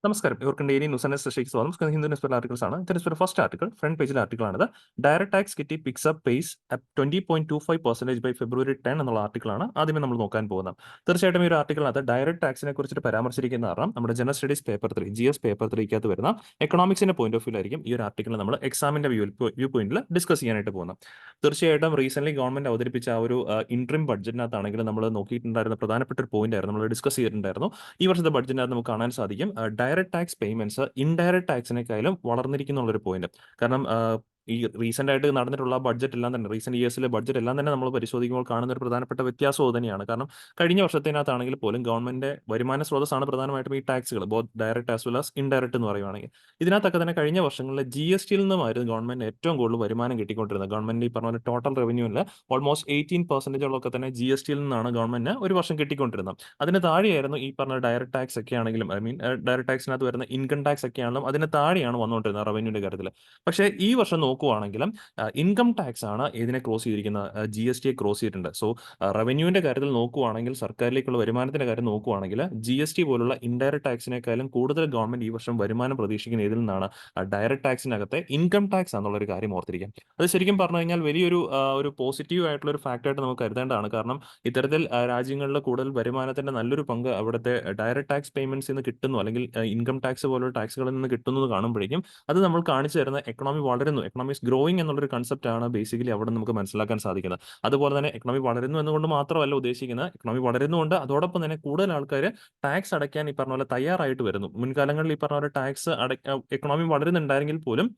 നമസ്കാരം. ഇവർക്ക് daily news and statistics സ്വാഗതം. ഹിന്ദു ന്യൂസ് പേപ്പർ ആർട്ടിക്കിൾസ് ആണ്. ഇത്തരം ഫസ്റ്റ് ആർട്ടിക്കിൾ ഫ്രണ്ട് പേജിലെ ആർട്ടിക്കിൾ ആണിത്. Direct tax kitty picks up pace at 20.25% by February 10 എന്നുള്ള ആർട്ടിക്കിളാണ് ആദ്യമേ നമ്മൾ നോക്കാൻ പോകുന്നത്. തീർച്ചയായിട്ടും ഈ ഒരു ആർട്ടിക്കിളിനകത്ത് ഡയറക്ട് ടാക്സിനെ കുറിച്ചിട്ട് പരാമർശിക്കുന്ന കാരണം നമ്മുടെ general studies paper 3 GS paper 3 വരുന്ന എക്കണോമിക്സിന്റെ പോയിന്റ് ഓഫ് വ്യൂ ആയിരിക്കും ഈ ഒരു ആർട്ടിക്കിൾ നമ്മൾ എക്സാമിന്റെ വ്യൂ പോയിന്റിൽ ഡിസ്കസ് ചെയ്യാനായിട്ട് പോകുന്നത്. തീർച്ചയായിട്ടും റീസെന്റ് ഗവൺമെന്റ് അവതരിപ്പിച്ച ആ ഒരു ഇൻട്രീം ബഡ്ജറ്റിനകത്താണെങ്കിൽ നമ്മൾ നോക്കിയിട്ടുണ്ടായിരുന്ന പ്രധാനപ്പെട്ട ഒരു പോയിന്റ് ആയിരുന്നു, നമ്മൾ ഡിസ്കസ് ചെയ്തിട്ടുണ്ടായിരുന്നു. ഈ വർഷത്തെ ബഡ്ജറ്റിനകത്ത് നമുക്ക് കാണാൻ സാധിക്കും ഡയറക്ട് ടാക്സ് പേയ്മെന്റ്സ് ഇൻഡയറക്ട് ടാക്സിനേക്കാളും വളർന്നിരിക്കുന്നുള്ളൊരു പോയിന്റ്. കാരണം ഈ റീസെന്റ് ആയിട്ട് നടന്നിട്ടുള്ള ബഡ്ജറ്റ് എല്ലാം തന്നെ, റീസെന്റ് ഇയേഴ്സിലെ ബഡ്ജറ്റ് എല്ലാം തന്നെ നമ്മൾ പരിശോധിക്കുമ്പോൾ കാണുന്ന ഒരു പ്രധാനപ്പെട്ട വ്യത്യാസം അത് തന്നെയാണ്. കാരണം കഴിഞ്ഞ വർഷത്തിനകത്താണെങ്കിൽ പോലും ഗവൺമെന്റ് വരുമാന സ്രോതസ്സാണ് പ്രധാനമായിട്ടും ഈ ടാക്സുകൾ, both direct as well as indirect എന്ന് പറയുവാണെങ്കിൽ. ഇതിനകത്തൊക്കെ തന്നെ കഴിഞ്ഞ വർഷങ്ങളിൽ GST-യിൽ നിന്നുമായിരുന്നു ഗവൺമെന്റ് ഏറ്റവും കൂടുതൽ വരുമാനം കിട്ടിക്കൊണ്ടിരുന്നത്. ഗവൺമെന്റ് ഈ പറഞ്ഞ ടോട്ടൽ റവന്യൂവിൽ ഓൾമോസ്റ്റ് 18% തന്നെ GST-യിൽ നിന്നാണ് ഗവൺമെന്റിന് ഒരു വർഷം കിട്ടിക്കൊണ്ടിരുന്നത്. അതിന് താഴെയായിരുന്നു ഈ പറഞ്ഞ ഡയറക്ട് ടാക്സ് ഒക്കെ ആണെങ്കിലും, ഐ മീൻ ഡയറക്ട് ടാക്സിനകത്ത് വരുന്ന ഇൻകം ടാക്സ് ഒക്കെ ആണെങ്കിലും അതിന് താഴെയാണ് വന്നുകൊണ്ടിരുന്നത് റവന്യൂന്റെ കാര്യത്തിൽ. പക്ഷേ ഈ വർഷം നോക്കുവാണെങ്കിലും ഇൻകം ടാക്സ് ആണ് ഇതിനെ ക്രോസ് ചെയ്തിരിക്കുന്നത്, GST-യെ ക്രോസ് ചെയ്തിട്ടുണ്ട്. സോ റവന്യൂവിന്റെ കാര്യത്തിൽ നോക്കുവാണെങ്കിൽ, സർക്കാരിലേക്കുള്ള വരുമാനത്തിന്റെ കാര്യം നോക്കുവാണെങ്കിൽ GST പോലുള്ള ഇൻഡയറക്ട് ടാക്സിനേക്കാളും കൂടുതൽ ഗവൺമെന്റ് ഈ വർഷം വരുമാനം പ്രതീക്ഷിക്കുന്ന ഇതിൽ നിന്നാണ് ഡയറക്ട് ടാക്സിനകത്തെ ഇൻകം ടാക്സ് എന്നുള്ളൊരു കാര്യം ഓർത്തിരിക്കാം. അത് ശരിക്കും പറഞ്ഞു കഴിഞ്ഞാൽ വലിയൊരു ഒരു പോസിറ്റീവ് ആയിട്ടുള്ള ഒരു ഫാക്ടറായിട്ട് നമുക്ക് കരുതേണ്ടതാണ്. കാരണം ഇത്തരത്തിൽ രാജ്യങ്ങളിൽ കൂടുതൽ വരുമാനത്തിന്റെ നല്ലൊരു പങ്ക് അവിടുത്തെ ഡയറക്ട് ടാക്സ് പേയ്മെന്റ്സിൽ നിന്ന് കിട്ടുന്നു, അല്ലെങ്കിൽ ഇൻകം ടാക്സ് പോലുള്ള ടാക്സുകളിൽ നിന്ന് കിട്ടുന്നു എന്ന് കാണുമ്പോഴേക്കും അത് നമ്മൾ കാണിച്ചു തരുന്ന എക്കണോമി വളരുന്നു, എക്കണോമി ഈസ് ഗ്രോയിങ് എന്നുള്ളൊരു കൺസെപ്റ്റ് ആണ് ബേസിക്കലി അവിടെ നമുക്ക് മനസ്സിലാക്കാൻ സാധിക്കുന്നത്. അതുപോലെ തന്നെ എക്കണോമി വളരുന്നു എന്നുകൊണ്ട് മാത്രമല്ല ഉദ്ദേശിക്കുന്നത്, എക്കണോമി വളരുന്നുണ്ട് അതോടൊപ്പം തന്നെ കൂടുതൽ ആൾക്കാർ ടാക്സ് അടയ്ക്കാൻ ഈ പറഞ്ഞ പോലെ തയ്യാറായിട്ട് വരുന്നു. മുൻകാലങ്ങളിൽ ഈ പറഞ്ഞ പോലെ ടാക്സ് എക്കണോമി വളരുന്നുണ്ടായെങ്കിൽ പോലും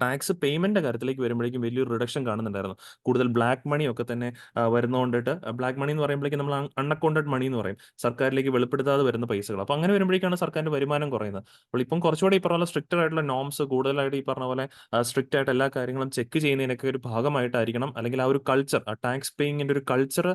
ടാക്സ് പേയ്മെന്റിന്റെ കാര്യത്തിലേക്ക് വരുമ്പോഴേക്കും വലിയൊരു റിഡക്ഷൻ കാണുന്നുണ്ടായിരുന്നു. കൂടുതൽ ബ്ലാക്ക് മണി ഒക്കെ തന്നെ വരുന്നതുകൊണ്ടിട്ട്, ബ്ലാക്ക് മണി എന്ന് പറയുമ്പോഴേക്കും നമ്മൾ അൺഅക്കൗണ്ടഡ് മണി എന്ന് പറയും, സർക്കാരിലേക്ക് വെളിപ്പെടുത്താതെ വരുന്ന പൈസകൾ. അപ്പോൾ അങ്ങനെ വരുമ്പോഴേക്കാണ് സർക്കാരിന്റെ വരുമാനം കുറയുന്നത്. അപ്പോൾ ഇപ്പം കുറച്ചുകൂടി ഈ പറഞ്ഞ പോലെ സ്ട്രിക്റ്റഡ് ആയിട്ടുള്ള നോംസ്, കൂടുതലായിട്ട് ഈ പറഞ്ഞ പോലെ സ്ട്രിക്റ്റ് ആയിട്ട് എല്ലാ കാര്യങ്ങളും ചെക്ക് ചെയ്യുന്നതിനൊക്കെ ഒരു ഭാഗമായിട്ടായിരിക്കണം, അല്ലെങ്കിൽ ആ ഒരു കൾച്ചർ, ടാക്സ് പേയിങ്ങിന്റെ ഒരു കൾച്ചർ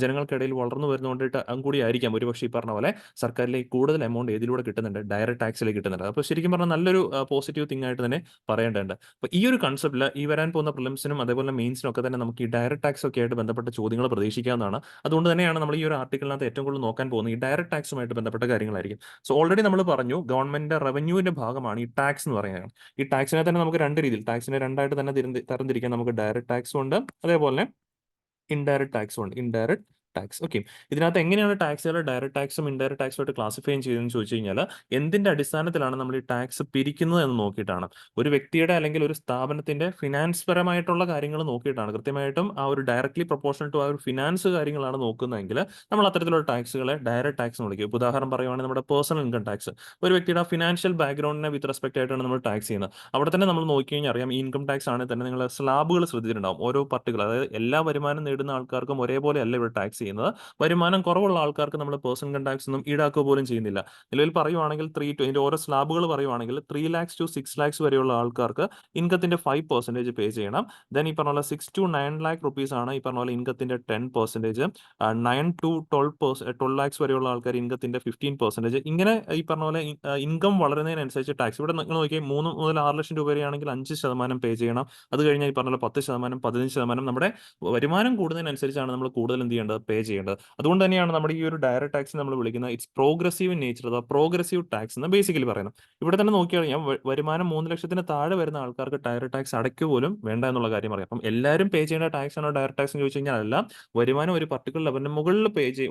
ജനങ്ങൾക്കിടയിൽ വളർന്നു വരുന്നതുകൊണ്ടിട്ട് കൂടി ആയിരിക്കാം ഒരുപക്ഷെ ഈ പറഞ്ഞ പോലെ സർക്കാരിലേക്ക് കൂടുതൽ എമൗണ്ട് ഏതിലൂടെ കിട്ടുന്നുണ്ട്, ഡയറക്ട് ടാക്സിലേക്ക് കിട്ടുന്നുണ്ട്. അപ്പോൾ ശരിക്കും പറഞ്ഞാൽ നല്ലൊരു പോസിറ്റീവ് തിങ് ആയിട്ട് തന്നെ പറയേണ്ടതുണ്ട്. അപ്പൊ ഈ ഒരു കൺസെപ്റ്റിൽ ഈ വരാൻ പോകുന്ന പ്രിലിംസിനും അതേപോലെ മെയിൻസിനും ഒക്കെ തന്നെ നമുക്ക് ഈ ഡയറക്ട് ടാക്സ് ഒക്കെ ആയിട്ട് ബന്ധപ്പെട്ട ചോദ്യങ്ങൾ പ്രതീക്ഷിക്കാവുന്നതാണ്. അതുകൊണ്ട് തന്നെയാണ് നമ്മൾ ഈ ഒരു ആർട്ടിക്കിളിനകത്ത് ഏറ്റവും കൂടുതൽ നോക്കാൻ പോകുന്നത് ഈ ഡയറക്ട് ടാക്സുമായിട്ട് ബന്ധപ്പെട്ട കാര്യങ്ങളായിരിക്കും. സോ ഓൾറെഡി നമ്മൾ പറഞ്ഞു ഗവൺമെന്റിന്റെ റവന്യൂവിന്റെ ഭാഗമാണ് ഈ ടാക്സ് എന്ന് പറയുന്നത്. ഈ ടാക്സിനെ തന്നെ നമുക്ക് രണ്ട് രീതിയിൽ, ടാക്സിനെ രണ്ടായിട്ട് തന്നെ തരംതിരിക്കാൻ. നമുക്ക് ഡയറക്ട് ടാക്സും ഉണ്ട്, അതേപോലെ ഇൻഡയറക്ട് ടാക്സും ഉണ്ട്. Indirect tax, okay. ഇതിനകത്ത് എങ്ങനെയാണ് ടാക്സുകൾ ഡയറക്ട് ടാക്സും ഇൻഡയറക്ട് ടാക്സും ആയിട്ട് ക്ലാസിഫൈ ചെയ്യുന്നതെന്ന് ചോദിച്ചു കഴിഞ്ഞാൽ, എന്തിന്റെ അടിസ്ഥാനത്തിലാണ് നമ്മൾ ഈ ടാക്സ് പിരിക്കുന്നത് എന്ന് നോക്കിയിട്ടാണ്. ഒരു വ്യക്തിയുടെ അല്ലെങ്കിൽ ഒരു സ്ഥാപനത്തിന്റെ ഫിനാൻസ് പരമായിട്ടുള്ള കാര്യങ്ങൾ നോക്കിയിട്ടാണ്, കൃത്യമായിട്ടും ആ ഒരു ഡയറക്ട്ലി പ്രൊപ്പോർഷണൽ ടു ആ ഒരു ഫിനാൻസ് കാര്യങ്ങളാണ് നോക്കുന്നതെങ്കിൽ നമ്മൾ അത്തരത്തിലുള്ള ടാക്സുകളെ ഡയറക്ട് ടാക്സ് എന്ന് വിളിക്കും. ഇപ്പോൾ ഉദാഹരണം പറയുവാണെങ്കിൽ നമ്മുടെ പേഴ്സണൽ ഇൻകം ടാക്സ്, ഒരു വ്യക്തിയുടെ ഫിനാൻഷ്യൽ ബാക്ക്ഗ്രൗണ്ടിനെ വിത്ത് റെസ്പെക്ട് ആയിട്ടാണ് നമ്മൾ ടാക്സ് ചെയ്യുന്നത്. അവിടെ തന്നെ നമ്മൾ നോക്കി കഴിഞ്ഞാൽ അറിയാം, ഈ ഇൻകം ടാക്സ് ആണെങ്കിൽ തന്നെ നിങ്ങൾ സ്ലാബുകൾ ശ്രദ്ധിച്ചിട്ടുണ്ടാവും. ഓരോ പർട്ടിക്കുലർ, അതായത് എല്ലാ വരുമാനം നേടുന്ന ആൾക്കാർക്കും ഒരേപോലെ അല്ല ഇവിടെ ടാക്സ് ചെയ്യുന്നത്. വരുമാനം കുറവുള്ള ആൾക്കാർക്ക് നമ്മൾ പേഴ്സണൽ ഇൻകം ടാക്സ് ഒന്നും ഈടാക്കുക പോലും ചെയ്യുന്നില്ല. നിലവിൽ പറയുവാണെങ്കിൽ ഇതിന്റെ ഓരോ സ്ലാബുകൾ പറയുവാണെങ്കിൽ 3 lakhs to 6 lakhs വരെയുള്ള ആൾക്കാർക്ക് ഇൻകത്തിന്റെ 5% പേ ചെയ്യണം. ദെൻ ഈ പറഞ്ഞ പോലെ 6 to 9 lakh റുപ്പീസ് ആണ് ഈ പറഞ്ഞ പോലെ ഇൻകത്തിന്റെ 10%. 9 to 12 lakhs വരെയുള്ള ആൾക്കാർ ഇൻകത്തിന്റെ 15%. ഇങ്ങനെ ഈ പറഞ്ഞ പോലെ ഇൻകം വളരുന്നതിനനുസരിച്ച് ടാക്സ്. ഇവിടെ നിങ്ങൾ നോക്കിയാൽ 3 മുതൽ 6 ലക്ഷം രൂപ വരെയാണെങ്കിൽ 5% പേ ചെയ്യണം. അത് കഴിഞ്ഞാൽ ഈ പറഞ്ഞ പോലെ 10%, 15%. നമ്മുടെ വരുമാനം കൂടുന്നതിനനുസരിച്ചാണ് നമ്മൾ കൂടുതൽ എന്ത് ചെയ്യേണ്ടത്, പേ ചെയ്യേണ്ടത്. അതുകൊണ്ട് തന്നെയാണ് നമ്മുടെ ഈ ഒരു ഡയറക്ട് ടാക്സ് നമ്മൾ വിളിക്കുന്നത് ഇറ്റ്സ് പ്രോഗ്രസീവ് ഇൻ നേച്ചർ, അഥവാ പ്രോഗ്രസീവ് ടാക്സ് എന്ന് ബേസിക്കലി പറയുന്നത്. ഇവിടെ തന്നെ നോക്കിയാൽ ഞാൻ വരുമാനം 3 ലക്ഷത്തിന് താഴെ വരുന്ന ആൾക്കാർക്ക് ഡയറക്ട് ടാക്സ് അടയ്ക്കുക പോലും വേണ്ട എന്നുള്ള കാര്യം പറയാം. അപ്പം എല്ലാവരും പേ ചെയ്യേണ്ട ടാക്സ് ആണോ ഡയറക്ട് ടാക്സ് എന്ന് ചോദിച്ചു കഴിഞ്ഞാൽ അല്ല, വരുമാനം ഒരു പർട്ടിക്കുലർ ലെവലിന് മുകളിൽ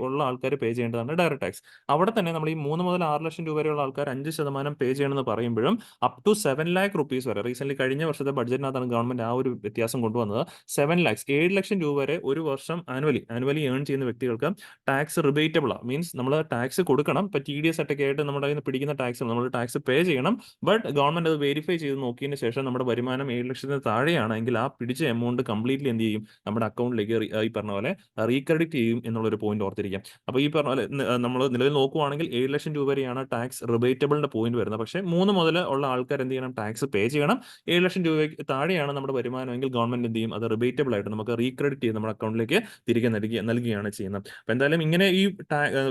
ഉള്ള ആൾക്കാർ പേ ചെയ്യേണ്ടതാണ് ഡയറക്ട് ടാക്സ്. അവിടെ തന്നെ നമ്മൾ ഈ 3 മുതൽ 6 ലക്ഷം രൂപ വരെയുള്ള ആൾക്കാർ 5% പേ ചെയ്യണമെന്ന് പറയുമ്പോഴും അപ് ടു 7 lakh റുപ്പീസ് വരെ, റീസെന്റ് കഴിഞ്ഞ വർഷത്തെ ബഡ്ജറ്റിനകത്താണ് ഗവൺമെന്റ് ആ ഒരു വ്യത്യാസം കൊണ്ടുവന്നത്. 7 lakhs, 7 ലക്ഷം രൂപ വരെ ഒരു വർഷം ആനുവലി ഏൺ ചെയ്യുന്ന വ്യക്തികൾക്ക് ടാക്സ് റിബേറ്റബിൾ ആണ്. മീൻസ് നമ്മൾ ടാക്സ് കൊടുക്കണം, ഇപ്പൊ TDS ഒക്കെ ആയിട്ട് നമ്മുടെ കയ്യിൽ നിന്ന് പിടിക്കുന്ന ടാക്സ് നമ്മൾ ടാക്സ് പേ ചെയ്യണം. ബട്ട് ഗവൺമെന്റ് അത് വെരിഫൈ ചെയ്ത് നോക്കിയതിന് ശേഷം നമ്മുടെ വരുമാനം 7 ലക്ഷത്തിന് താഴെയാണെങ്കിൽ ആ പിടിച്ച എമൗണ്ട് കംപ്ലീറ്റ്ലി എന്ത് ചെയ്യും, നമ്മുടെ അക്കൗണ്ടിലേക്ക് ഈ പറഞ്ഞ പോലെ റീക്രെഡിറ്റ് ചെയ്യും എന്നുള്ളൊരു പോയിന്റ് ഓർത്തിരിക്കാം. അപ്പോൾ ഈ പറഞ്ഞ പോലെ നമ്മൾ നിലവിൽ നോക്കുവാണെങ്കിൽ 7 ലക്ഷം രൂപ വരെയാണ് ടാക്സ് റിബേറ്റബിളിന്റെ പോയിന്റ് വരുന്നത്. പക്ഷേ 3 മുതൽ ഉള്ള ആൾക്കാർ എന്ത് ചെയ്യണം, ടാക്സ് പേ ചെയ്യണം. 7 ലക്ഷം രൂപയ്ക്ക് താഴെയാണ് നമ്മുടെ വരുമാനമെങ്കിൽ ഗവൺമെന്റ് എന്ത് ചെയ്യും, അത് റിബേറ്റബിൾ ആയിട്ട് നമുക്ക് റീക്രെഡിറ്റ് ചെയ്ത് നമ്മുടെ അക്കൗണ്ടിലേക്ക് തിരികെ നൽകുകയാണ് ചെയ്യുന്നത്. അപ്പോൾ എന്തായാലും ഇങ്ങനെ ഈ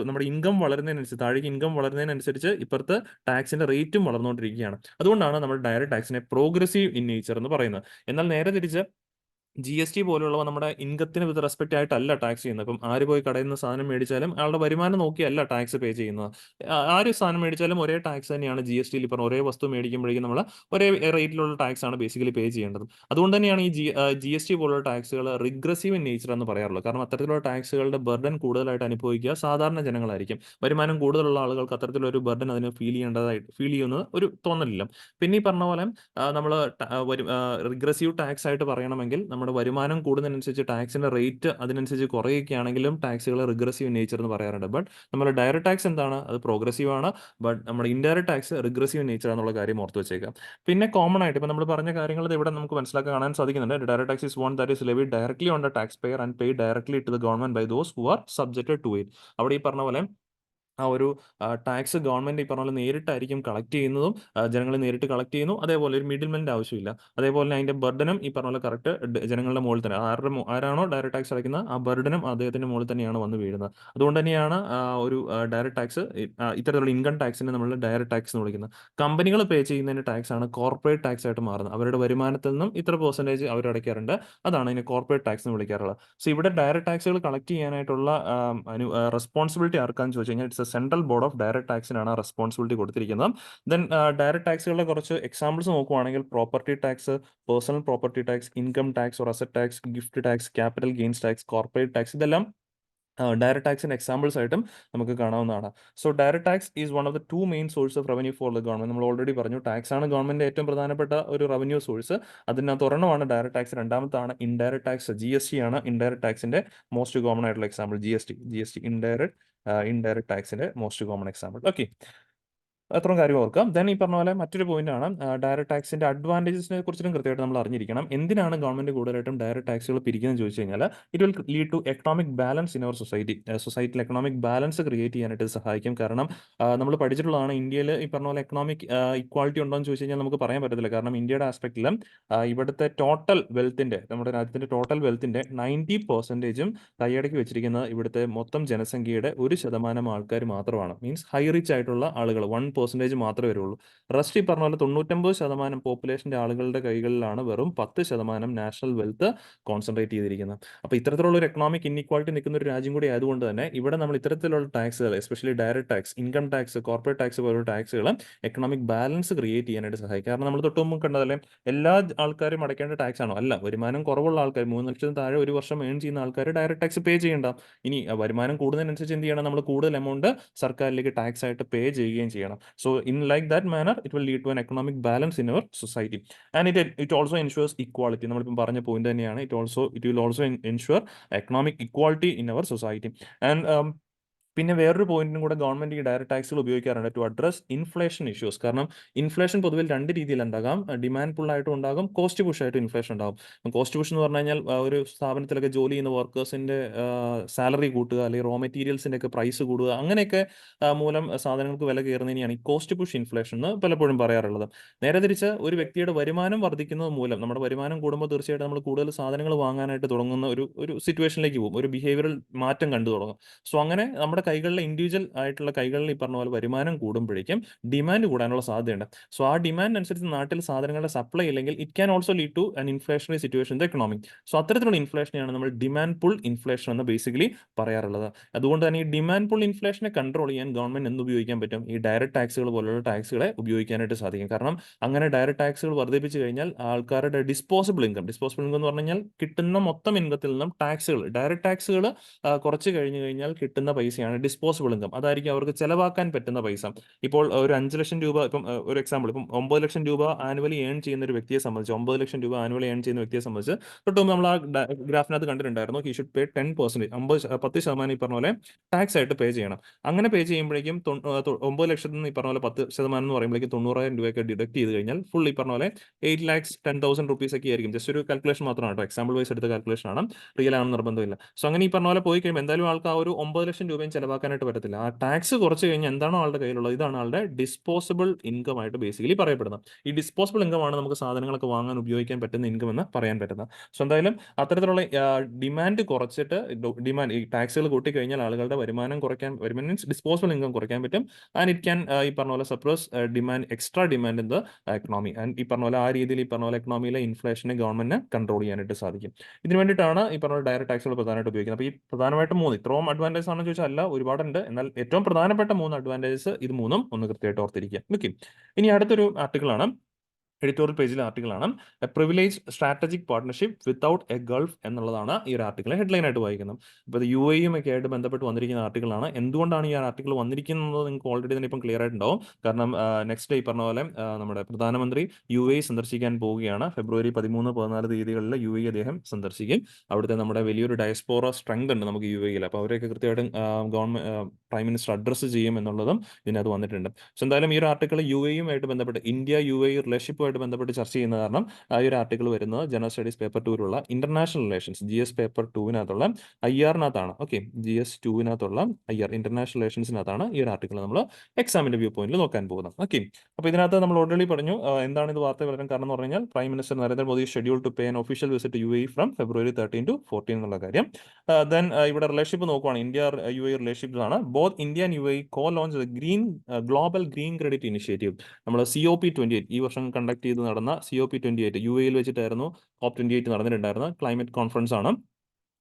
നമ്മുടെ ഇൻകം വളരുന്നതിനനുസരിച്ച്, താഴേക്ക് ഇൻകം വളരുന്നതിനനുസരിച്ച് ഇപ്പുറത്ത് ടാക്സിന്റെ റേറ്റും വളർന്നുകൊണ്ടിരിക്കുകയാണ്. അതുകൊണ്ടാണ് നമ്മൾ ഡയറക്ട് ടാക്സിനെ പ്രോഗ്രസീവ് ഇൻ നേച്ചർ എന്ന് പറയുന്നത്. എന്നാൽ നേരെ തിരിച്ച് ജി.എസ്.ടി പോലുള്ളവ നമ്മുടെ ഇൻകത്തിന് വിത്ത് റെസ്പെക്റ്റ് ആയിട്ടല്ല ടാക്സ് ചെയ്യുന്നത്. ഇപ്പം ആര് പോയി കടയിൽ നിന്ന് സാധനം മേടിച്ചാലും അയാളുടെ വരുമാനം നോക്കിയല്ല ടാക്സ് പേ ചെയ്യുന്നത്. ആര് സാധനം മേടിച്ചാലും ഒരേ ടാക്സ് തന്നെയാണ് ജി.എസ്.ടിയിൽ ഇപ്പം ഒരേ വസ്തു മേടിക്കുമ്പോഴേക്കും നമ്മൾ ഒരേ റേറ്റിലുള്ള ടാക്സ് ആണ് ബേസിക്കലി പേ ചെയ്യേണ്ടത്. അതുകൊണ്ട് തന്നെയാണ് ഈ ജി.എസ്.ടി പോലുള്ള ടാക്സുകൾ റിഗ്രസീവ് ഇൻ നേച്ചർ എന്ന് പറയാറുള്ളത്. കാരണം അത്തരത്തിലുള്ള ടാക്സുകളുടെ ബർഡൻ കൂടുതലായിട്ട് അനുഭവിക്കുക സാധാരണ ജനങ്ങളായിരിക്കും. വരുമാനം കൂടുതലുള്ള ആളുകൾക്ക് അത്തരത്തിലൊരു ബർഡൻ അതിന് ഫീൽ ചെയ്യുന്നത് ഒരു തോന്നലില്ല. പിന്നെ ഈ പറഞ്ഞ പോലെ നമ്മൾ റിഗ്രസീവ് ടാക്സ് ആയിട്ട് പറയണമെങ്കിൽ നമ്മുടെ വരുമാനം കൂടുന്നതിനനുസരിച്ച് ടാക്സിന്റെ റേറ്റ് അതിനനുസരിച്ച് കുറയുകയാണെങ്കിലും ടാക്സുകൾ റിഗ്രസീവ് നേച്ചർ എന്ന് പറയാറുണ്ട്. ബട്ട് നമ്മുടെ ഡയറക്ട് ടാക്സ് എന്താണ്? അത് പ്രോഗ്രസീവ് ആണ്. ബട്ട് നമ്മുടെ ഇൻഡയറക്ട് ടാക്സ് റിഗ്രസീവ് നേച്ചർ എന്നുള്ള കാര്യം ഓർത്ത് വെച്ചേക്കാം. പിന്നെ കോമൺ ആയിട്ട് ഇപ്പം നമ്മൾ പറഞ്ഞ കാര്യങ്ങൾ ഇവിടെ നമുക്ക് മനസ്സിലാക്കാൻ കാണാൻ സാധിക്കുന്നുണ്ട്. Direct tax is one that is levied directly on the tax payer and paid directly to the government by those who are subjected to it. അവിടെ ഈ പറഞ്ഞ പോലെ ആ ഒരു ടാക്സ് ഗവൺമെന്റ് ഈ പറഞ്ഞ പോലെ നേരിട്ടായിരിക്കും കളക്ട് ചെയ്യുന്നതും ജനങ്ങൾ നേരിട്ട് കളക്ട് ചെയ്യുന്നു. അതേപോലെ ഒരു മിഡിൽമെന്റെ ആവശ്യമില്ല. അതേപോലെ തന്നെ അതിന്റെ ബർഡനും ഈ പറഞ്ഞ പോലെ കറക്റ്റ് ജനങ്ങളുടെ മുകളിൽ തന്നെ ആരാണോ ഡയറക്ട് ടാക്സ് അടയ്ക്കുന്നത് ആ ബർഡനും അദ്ദേഹത്തിന്റെ മുകളിൽ തന്നെയാണ് വന്ന് വീഴുന്നത്. അതുകൊണ്ട് തന്നെയാണ് ഒരു ഡയറക്ട് ടാക്സ് ഇത്തരത്തിലുള്ള ഇൻകം ടാക്സിനെ നമ്മൾ ഡയറക്ട് ടാക്സ് എന്ന് വിളിക്കുന്നത്. കമ്പനികൾ പേ ചെയ്യുന്നതിന്റെ ടാക്സ് ആണ് കോർപ്പറേറ്റ് ടാക്സ് ആയിട്ട് മാറുന്നത്. അവരുടെ വരുമാനത്തിൽ നിന്നും ഇത്ര പെർസെന്റേജ് അവർ അടയ്ക്കാറുണ്ട്. അതാണ് ഇതിനെ കോർപ്പറേറ്റ് ടാക്സ് എന്ന് വിളിക്കാറുള്ളത്. സോ ഇവിടെ ഡയറക്ട് ടാക്സുകൾ കളക്ട് ചെയ്യാനായിട്ടുള്ള റെസ്പോൺസിബിലിറ്റി ആർക്കാന്ന് ചോദിച്ചു കഴിഞ്ഞാൽ it's a central board of direct ടാക്സിനാണ് ആ റെസ്പോൺസിബിലിറ്റി കൊടുത്തിരിക്കുന്നത്. ദെൻ ഡയറക്ട് ടാക്സുകളുടെ കുറച്ച് എക്സാമ്പിൾസ് നോക്കുവാണെങ്കിൽ property tax, personal property tax, income tax or asset tax, gift tax, capital gains tax, corporate tax, ഇതെല്ലാം ഡയറക്ട് ടാക്സിന്റെ എക്സാമ്പിൾസ് ആയിട്ടും നമുക്ക് കാണാവുന്നതാണ്. So direct tax is one of the two main source of revenue for the government. നമ്മൾ already പറഞ്ഞു tax ആണ് ഗവൺമെന്റിന്റെ ഏറ്റവും പ്രധാനപ്പെട്ട ഒരു റവന്യൂ സോഴ്സ്. അതിനകത്ത് ഒരെണ്ണമാണ് ഡയറക്ട് ടാക്സ്. രണ്ടാമത്താണ് ഇൻഡയറക്ട് ടാക്സ്. ജി.എസ്.ടി ആണ് ഇൻഡയറക്ട് ടാക്സിന്റെ മോസ്റ്റ് കോമൺ ആയിട്ടുള്ള എക്സാമ്പിൾ. ജി.എസ്.ടി ഇൻഡയറക്ട് ടാക്സിന്റെ മോസ്റ്റ് കോമൺ എക്സാമ്പിൾ. ഓക്കെ, അത്രയും കാര്യം ഓർക്കാം. ദെൻ ഈ പറഞ്ഞ പോലെ മറ്റൊരു പോയിന്റ് ആണ് ഡയറക്ട് ടാക്സിന്റെ അഡ്വാൻറ്റേജസിനെ കുറിച്ചും കൃത്യമായിട്ട് നമ്മൾ അറിഞ്ഞിരിക്കണം. എന്തിനാണ് ഗവൺമെന്റ് കൂടുതലായിട്ടും ഡയറക്ട് ടാക്സുകൾ പിരിക്കുന്നത് ചോദിച്ചു കഴിഞ്ഞാൽ it will lead to economic balance in our society. സൊസൈറ്റിയിൽ എക്കണോമിക് ബാലൻസ് ക്രിയേറ്റ് ചെയ്യാനായിട്ട് സഹായിക്കും. കാരണം നമ്മൾ പഠിച്ചിട്ടുള്ളതാണ് ഇന്ത്യയിൽ ഈ പറഞ്ഞ പോലെ എക്കണോമിക് ഇക്വാളിറ്റി ഉണ്ടോ എന്ന് ചോദിച്ചു കഴിഞ്ഞാൽ നമുക്ക് പറയാൻ പറ്റത്തില്ല. കാരണം ഇന്ത്യയുടെ ആസ്പെക്റ്റിലും ഇവിടുത്തെ ടോട്ടൽ വെൽത്തിന്റെ, നമ്മുടെ രാജ്യത്തിന്റെ ടോട്ടൽ വെൽത്തിന്റെ 90% കൈയടക്കി വെച്ചിരിക്കുന്നത് ഇവിടുത്തെ മൊത്തം ജനസംഖ്യയുടെ 1% ആൾക്കാർ മാത്രമാണ്. മീൻസ് ഹൈ റിച്ച് ആയിട്ടുള്ള ആളുകൾ 1% മാത്രമേ വരുള്ളൂ. റെസ്റ്റ് ഈ പറഞ്ഞ പോലെ 99% പോപ്പുലേഷന്റെ ആളുകളുടെ കൈകളിലാണ് വെറും 10% നാഷണൽ വെൽത്ത് കോൺസെൻട്രേറ്റ് ചെയ്തിരിക്കുന്നത്. അപ്പോൾ ഇത്തരത്തിലുള്ള ഒരു എക്കണോമിക് ഇൻഇക്വാളിറ്റി നിൽക്കുന്ന ഒരു രാജ്യം കൂടി ആയതുകൊണ്ട് തന്നെ ഇവിടെ നമ്മൾ ഇത്തരത്തിലുള്ള ടാക്സുകൾ, especially direct tax, income tax, corporate tax പോലുള്ള ടാക്സുകൾ എക്കണോമിക് ബാലൻസ് ക്രിയേറ്റ് ചെയ്യാനായിട്ട് സഹായിക്കും. കാരണം നമ്മൾ തൊട്ട് മുമ്പ് കണ്ടതല്ലേ, എല്ലാ ആൾക്കാരും അടയ്ക്കേണ്ട ടാക്സ് ആണോ? അല്ല. വരുമാനം കുറവുള്ള ആൾക്കാർ, 3 ലക്ഷത്തിന് താഴെ ഒരു വർഷം ഏൺ ചെയ്യുന്ന ആൾക്കാർ ഡയറക്ട് ടാക്സ് പേ ചെയ്യേണ്ട. ഇനി വരുമാനം കൂടുന്നതിനനുസരിച്ച് എന്ത് ചെയ്യണം? നമ്മൾ കൂടുതൽ എമൗണ്ട് സർക്കാരിലേക്ക് ടാക്സ് ആയിട്ട് പേ ചെയ്യുകയും ചെയ്യണം. So in like that manner it will lead to an economic balance in our society and it also ensures equality. നമ്മളിപ്പം പറഞ്ഞ പോയിന്റ് തന്നെയാണ്. It will also ensure economic equality in our society. And പിന്നെ വേറൊരു പോയിന്റിനും കൂടെ government ഈ direct ടാക്സുകൾ ഉപയോഗിക്കാറുണ്ട് ടു അഡ്രസ് ഇൻഫ്ലേഷൻ ഇഷ്യൂസ്. കാരണം ഇൻഫ്ലേഷൻ പൊതുവിൽ രണ്ട് രീതിയിൽ ഉണ്ടാകാം. ഡിമാൻഡ് പുൾ ആയിട്ടും ഉണ്ടാകും, കോസ്റ്റ് പുഷ് ആയിട്ട് ഇൻഫ്ലേഷൻ ഉണ്ടാകും. കോസ്റ്റ് പുഷ് എന്ന് പറഞ്ഞു കഴിഞ്ഞാൽ ഒരു സ്ഥാപനത്തിലൊക്കെ ജോലി ചെയ്യുന്ന വർക്കേഴ്സിന്റെ സാലറി കൂട്ടുക, അല്ലെങ്കിൽ റോ മെറ്റീരിയൽസിന്റെ ഒക്കെ പ്രൈസ് കൂടുക, അങ്ങനെയൊക്കെ മൂലം സാധനങ്ങൾക്ക് വില കയറുന്നതിനെയാണ് ഈ കോസ്റ്റ് പുഷ് ഇൻഫ്ലേഷൻ എന്ന് പലപ്പോഴും പറയാറുള്ളത്. നേരെ തിരിച്ച് ഒരു വ്യക്തിയുടെ വരുമാനം വർദ്ധിക്കുന്നത് മൂലം, നമ്മുടെ വരുമാനം കൂടുമ്പോൾ തീർച്ചയായിട്ടും നമ്മൾ കൂടുതൽ സാധനങ്ങൾ വാങ്ങാനായിട്ട് തുടങ്ങുന്ന ഒരു സിറ്റുവേഷനിലേക്ക് പോകും, ഒരു ബിഹേവിയറൽ മാറ്റം കണ്ടു തുടങ്ങും. സോ അങ്ങനെ നമ്മുടെ കൈകളിലെ ഇൻഡിവിജ്വൽ ആയിട്ടുള്ള കൈകളിൽ ഈ പറഞ്ഞ പോലെ വരുമാനം കൂടുമ്പോഴേക്കും ഡിമാൻഡ് കൂടാനുള്ള സാധ്യതയുണ്ട്. സോ ആ ഡിമാൻഡ് അനുസരിച്ച് നാട്ടിൽ സാധനങ്ങളുടെ സപ്ലൈ ഇല്ലെങ്കിൽ it can also lead to an inflationary situation in the economy. So അത്തരത്തിലുള്ള ഇൻഫ്ലേഷനെയാണ് നമ്മൾ ഡിമാൻഡ് പുൾ ഇൻഫ്ലേഷൻ എന്ന് ബേസിക്കലി പറയാറുള്ളത്. അതുകൊണ്ട് തന്നെ ഈ ഡിമാൻഡ് പുൾ ഇൻഫ്ലേഷനെ കൺട്രോൾ ചെയ്യാൻ ഗവൺമെന്റ് എന്ത് ഉപയോഗിക്കാൻ പറ്റും? ഈ ഡയറക്ട് ടാക്സുകൾ പോലുള്ള ടാക്സുകളെ ഉപയോഗിക്കാനായിട്ട് സാധിക്കും. കാരണം അങ്ങനെ ഡയറക്ട് ടാക്സുകൾ വർദ്ധിപ്പിച്ചു കഴിഞ്ഞാൽ ആൾക്കാരുടെ ഡിസ്പോസിബിൾ ഇൻകം എന്ന് പറഞ്ഞു കഴിഞ്ഞാൽ കിട്ടുന്ന മൊത്തം ഇൻകത്തിൽ നിന്നും ടാക്സുകൾ, ഡയറക്ട് ടാക്സുകൾ കുറച്ച് കഴിഞ്ഞു കഴിഞ്ഞാൽ കിട്ടുന്ന പൈസയാണ് ഡിസ്പോസിബിൾ ഇൻകം. അതായിരിക്കും അവർക്ക് ചെലവാക്കാൻ പറ്റുന്ന പൈസ. ഇപ്പോൾ ഒരു 5 ലക്ഷം രൂപ, ഇപ്പം ഒരു എക്സാമ്പിൾ, ഇപ്പം 9 ലക്ഷം രൂപ ആനുവലി ഏൺ ചെയ്യുന്ന ഒരു വ്യക്തിയെ സംബന്ധിച്ച്, 9 ലക്ഷം രൂപ ആനുവലി ഏൺ ചെയ്യുന്ന വ്യക്തിയെ സംബന്ധിച്ച് തൊട്ട് മുമ്പ് നമ്മൾ ആ ഗ്രാഫിനകത്ത് കണ്ടിട്ടുണ്ടായിരുന്നു, ഹി ഷുഡ് പേ 10%, 10% ഈ പറഞ്ഞ പോലെ ടാക്സ് ആയിട്ട് പേ ചെയ്യണം. അങ്ങനെ പേ ചെയ്യുമ്പോഴേക്കും 9 ലക്ഷത്തിൽ നിന്ന് ഈ പറഞ്ഞ പോലെ 10% എന്ന് പറയുമ്പോഴേക്കും 90,000 രൂപയൊക്കെ ഡിഡക്ട് ചെയ്ത് കഴിഞ്ഞാൽ ഫുൾ ഈ പറഞ്ഞ പോലെ 8,10,000 റുപ്പീസ് ഒക്കെ ആയിരിക്കും. ജസ്റ്റ് ഒരു കാൽക്കുലേഷൻ മാത്രമാണ് കേട്ടോ, എക്സാമ്പിൾ വൈസ് എടുത്ത കാൽക്കുലേഷൻ ആണ്, റിയൽ ആണെന്ന് നിർബന്ധമില്ല. സോ അങ്ങനെ ഈ പറഞ്ഞ പോലെ പോയി കഴിയുമ്പോൾ എന്തായാലും ആൾക്ക് ആ ഒരു 9 ലക്ഷം രൂപയും ചെലവാക്കാനായിട്ട് പറ്റത്തില്ല. ആ ടാക്സ് കുറച്ച് കഴിഞ്ഞാൽ എന്താണോ ആളുടെ കയ്യിലുള്ളത് ഇതാണ് ആളുടെ ഡിസ്പോസിബിൾ ഇൻകം ആയിട്ട് ബേസിക്കലി പറയപ്പെടുന്നത്. ഈ ഡിസ്പോസിബിൾ ഇൻകം ആണ് നമുക്ക് സാധനങ്ങളൊക്കെ വാങ്ങാൻ ഉപയോഗിക്കാൻ പറ്റുന്ന ഇൻകം എന്ന് പറയാൻ പറ്റുന്നത്. സോ എന്തായാലും അത്തരത്തിലുള്ള ഡിമാൻഡ് കുറച്ചിട്ട് ഡിമാൻഡ് ഈ ടാക്സുകൾ കൂട്ടിക്കഴിഞ്ഞാൽ ആളുകളുടെ വരുമാനം മീൻസ് ഡിസ്പോസിബിൾ ഇൻകം കുറയ്ക്കാൻ പറ്റും. ആൻഡ് ഇറ്റ് ക്യാൻ ഈ പറഞ്ഞ പോലെ suppress demand extra demand in the economy. And ഈ പറഞ്ഞ പോലെ ആ രീതിയിൽ ഈ പറഞ്ഞ പോലെ എക്കണോമിയിലെ ഇൻഫ്ലേഷനെ ഗവൺമെന്റിന് കൺട്രോൾ ചെയ്യാനായിട്ട് സാധിക്കും. ഇതിന് വേണ്ടിയിട്ടാണ് ഈ പറഞ്ഞ ഡയറക്ട് ടാക്സുകൾ പ്രധാനമായിട്ട് ഉപയോഗിക്കുന്നത്. അപ്പോൾ ഈ പ്രധാനമായിട്ടും ഇത്രയും അഡ്വാൻറ്റേജ് ആണെന്ന് ചോദിച്ചാൽ അല്ല, ഒരുപാടുണ്ട്. എന്നാൽ ഏറ്റവും പ്രധാനപ്പെട്ട 3 അഡ്വാൻറ്റേജസ് ഇത് മൂന്നും ഒന്ന് കൃത്യമായിട്ട് ഓർത്തിരിക്കുക. ഓക്കെ, ഇനി അടുത്തൊരു ആർട്ടിക്കിളാണ്, എഡിറ്റോറിയൽ പേജിലെ ആർട്ടിക്കിളാണ് a privilege strategic partnership without a gulf എന്നുള്ളതാണ് ഈ ഒരു ആർട്ടിക്കിൾ ഹെഡ്ലൈൻ ആയിട്ട് വായിക്കുന്നത്. അപ്പോൾ ഇത് UAE ഒക്കെ ആയിട്ട് ബന്ധപ്പെട്ട് വന്നിരിക്കുന്ന ആർട്ടിക്കിളാണ്. എന്തുകൊണ്ടാണ് ഈ ആർട്ടിക്കിൾ വന്നിരിക്കുന്നത് നിങ്ങൾക്ക് ഓൾറെഡി തന്നെ ഇപ്പം ക്ലിയർ ആയിട്ടുണ്ടാവും. കാരണം നെക്സ്റ്റ് ഡേ ഈ പറഞ്ഞ പോലെ നമ്മുടെ പ്രധാനമന്ത്രി UAE സന്ദർശിക്കാൻ പോവുകയാണ്. ഫെബ്രുവരി 13-14 തീയതികളിൽ UAE അദ്ദേഹം സന്ദർശിക്കും. അവിടുത്തെ നമ്മുടെ വലിയൊരു ഡയസ്പോറ സ്ട്രെങ്ത് ഉണ്ട് നമുക്ക് UAE-യിൽ. അപ്പോൾ അവരെയൊക്കെ കൃത്യമായിട്ടും ഗവൺമെന്റ് പ്രൈം മിനിസ്റ്റർ അഡ്രസ്സ് ചെയ്യും എന്നുള്ളതും ഇതിനകത്ത് വന്നിട്ടുണ്ട്. സോ എന്തായാലും ഈ ഒരു ആർട്ടിക്കിൾ UAE-യുമായിട്ട് ബന്ധപ്പെട്ട് ഇന്ത്യ-UAE റിലേഷൻഷിപ്പ് ബന്ധപ്പെട്ട് ചർച്ച ചെയ്യുന്ന കാരണം ഈ ഒരു ആർട്ടിക്കിൾ വരുന്നത് ജനറൽ സ്റ്റഡീസ് പേപ്പർ 2-ലുള്ള ഇന്റർനാഷണൽ റിലേഷൻസ് GS പേപ്പർ 2-നകത്തുള്ള IR-നകത്താണ്. ഓക്കെ, GS 2-നകത്തുള്ള IR ഇന്റർനാഷണൽ റിലേഷൻസിനകത്താണ് ഈ ഒരു ആർട്ടിക്കിൾ നമ്മൾ എക്സാമിന്റെ വ്യൂ പോയിന്റിൽ നോക്കാൻ പോകുന്നത്. ഓക്കെ, അപ്പോൾ ഇതിനകത്ത് നമ്മൾ ഓൾറെഡി പറഞ്ഞു എന്താണ് ഇത് വാർത്ത വരാൻ കാരണം എന്ന് പറഞ്ഞു കഴിഞ്ഞാൽ prime minister Narendra Modi schedule to pay an official visit UAE from February 13 to 14 എന്നുള്ള കാര്യം. ദെൻ ഇവിടെ റിലേഷൻഷിപ്പ് നോക്കുവാണ്, India-UAE റിലേഷൻഷിപ്പിലാണ്. Both India and UAE co launch global green credit initiative. നമ്മൾ COP28 ഈ വർഷം കണ്ടക്ട് ചെയ്ത് നടന്ന COP28 UAE-യിൽ വെച്ചിട്ടായിരുന്നു. COP28 നടന്നിട്ടുണ്ടായിരുന്ന ക്ലൈമറ്റ് കോൺഫറൻസ് ആണ്.